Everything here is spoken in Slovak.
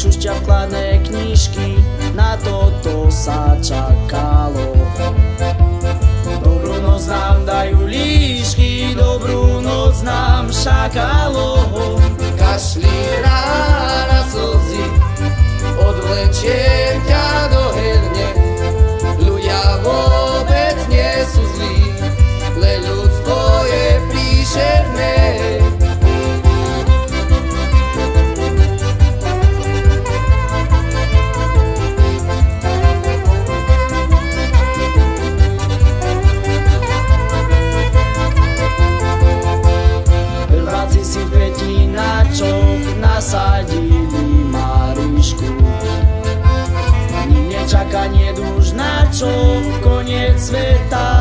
šušťa vkladné knižky, na toto sa čakalo. Dobrú noc nám dajú líšky, dobrú noc nám šakalo. Kašli na slzy, odvlečiem ťa do herne. Ľudia vôbec nie sú zlí, le ľudstvo je príšerné. Prváci si v Petinačoch nasadili Marišku. Ním nečaká, neduž na čo, koniec sveta